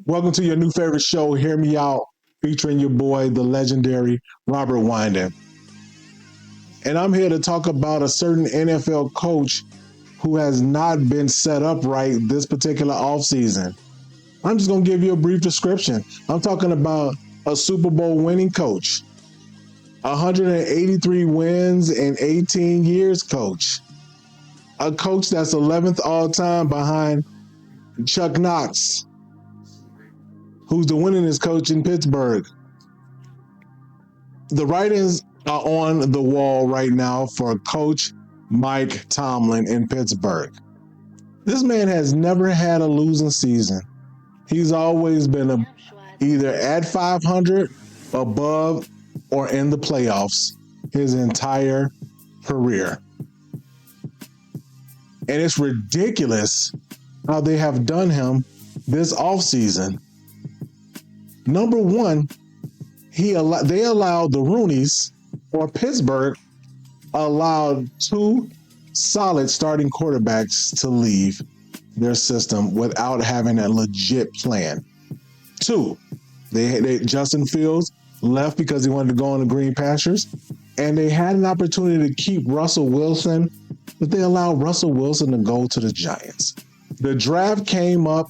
Welcome to your new favorite show, Hear Me Out, featuring your boy, the legendary Robert Wyndham. And I'm here to talk about a certain NFL coach who has not been set up right this particular offseason. I'm just going to give you a brief description. I'm talking about a Super Bowl winning coach, 183 wins in 18 years coach, a coach that's 11th all time behind Chuck Knox, who's the winningest coach in Pittsburgh. The writings are on the wall right now for Coach Mike Tomlin in Pittsburgh. This man has never had a losing season. He's always been either at 500, above, or in the playoffs his entire career. And it's ridiculous how they have done him this offseason. Number one, they allowed the Rooneys, or Pittsburgh, allowed two solid starting quarterbacks to leave their system without having a legit plan. Two, Justin Fields left because he wanted to go on the green pastures, and they had an opportunity to keep Russell Wilson, but they allowed Russell Wilson to go to the Giants. The draft came up,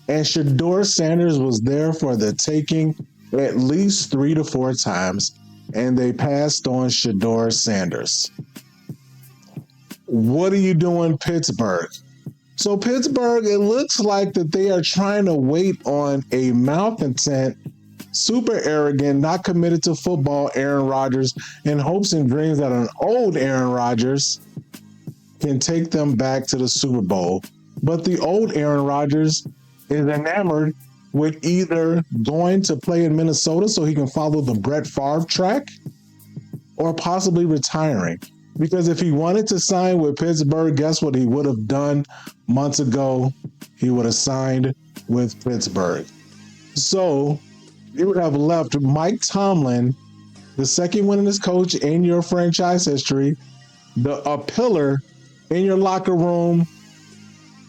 and Shedeur Sanders was there for the taking at least 3 to 4 times, and they passed on Shedeur Sanders. What are you doing, Pittsburgh? So Pittsburgh, it looks like that they are trying to wait on a malcontent, super arrogant, not committed to football Aaron Rodgers in hopes and dreams that an old Aaron Rodgers can take them back to the Super Bowl. But the old Aaron Rodgers is enamored with either going to play in Minnesota so he can follow the Brett Favre track or possibly retiring. Because if he wanted to sign with Pittsburgh, guess what he would have done months ago? He would have signed with Pittsburgh. So you would have left Mike Tomlin, the second winningest coach in your franchise history, a pillar in your locker room,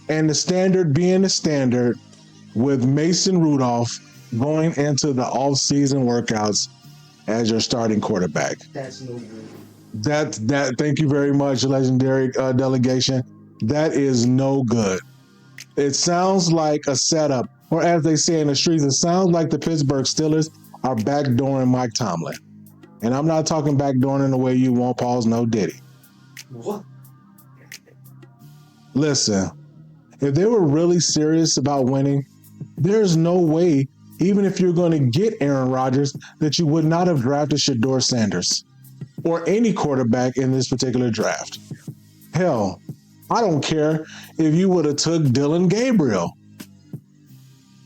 and the standard being the standard, with Mason Rudolph going into the off-season workouts as your starting quarterback. That's no good. Thank you very much, legendary delegation. That is no good. It sounds like a setup, or as they say in the streets, it sounds like the Pittsburgh Steelers are backdooring Mike Tomlin. And I'm not talking backdooring in the way you want Paul's No Diddy. What? Listen, if they were really serious about winning, there's no way, even if you're going to get Aaron Rodgers, that you would not have drafted Shedeur Sanders or any quarterback in this particular draft. Hell, I don't care if you would have took Dylan Gabriel.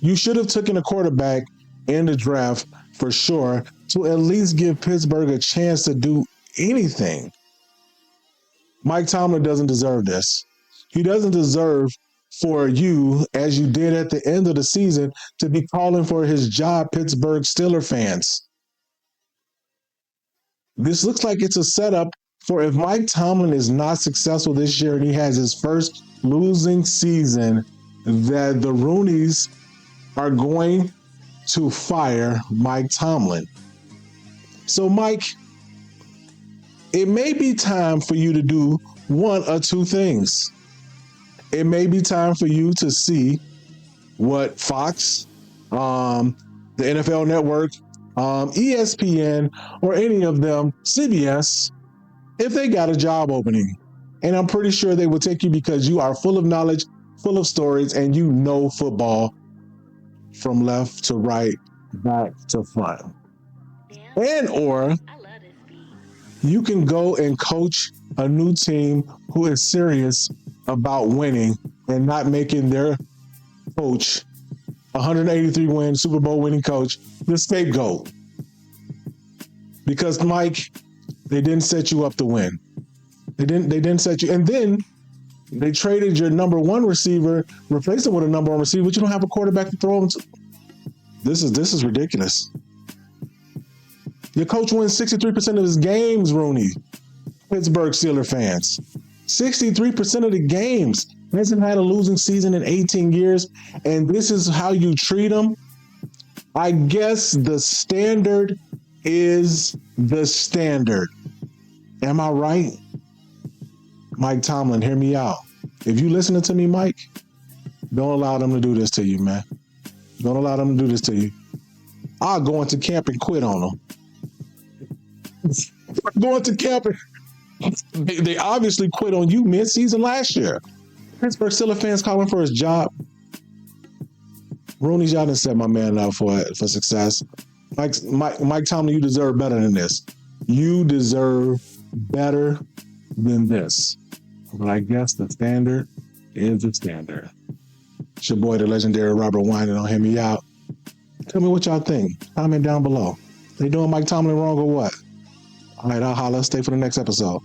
You should have taken a quarterback in the draft for sure to at least give Pittsburgh a chance to do anything. Mike Tomlin doesn't deserve this. He doesn't deserve for you, as you did at the end of the season, to be calling for his job, Pittsburgh Steelers fans. This looks like it's a setup for if Mike Tomlin is not successful this year and he has his first losing season, that the Rooneys are going to fire Mike Tomlin. So, Mike, it may be time for you to do one or two things. It may be time for you to see what Fox, the NFL Network, ESPN, or any of them, CBS, if they got a job opening. And I'm pretty sure they will take you because you are full of knowledge, full of stories, and you know football from left to right, back to front. And or you can go and coach a new team who is serious about winning and not making their coach, 183 win Super Bowl winning coach, the scapegoat. Because, Mike, they didn't set you up to win. They didn't set you. And then they traded your number one receiver, replaced him with a number one receiver, but you don't have a quarterback to throw him to. This is ridiculous. Your coach wins 63% of his games, Rooney. Pittsburgh Steelers fans. 63% of the games. Hasn't had a losing season in 18 years, and this is how you treat him. I guess the standard is the standard. Am I right? Mike Tomlin, hear me out. If you listening to me, Mike, don't allow them to do this to you, man. Don't allow them to do this to you. I'll go into camp and quit on them. Go into camp and they obviously quit on you mid-season last year. Pittsburgh Steelers fans calling for his job. Rooney's y'all done set my man up for success. Mike Tomlin, you deserve better than this. You deserve better than this. But I guess the standard is the standard. It's your boy, the legendary Robert Winan. Don't hear me out. Tell me what y'all think. Comment down below. They doing Mike Tomlin wrong or what? All right, I'll holler. Stay for the next episode.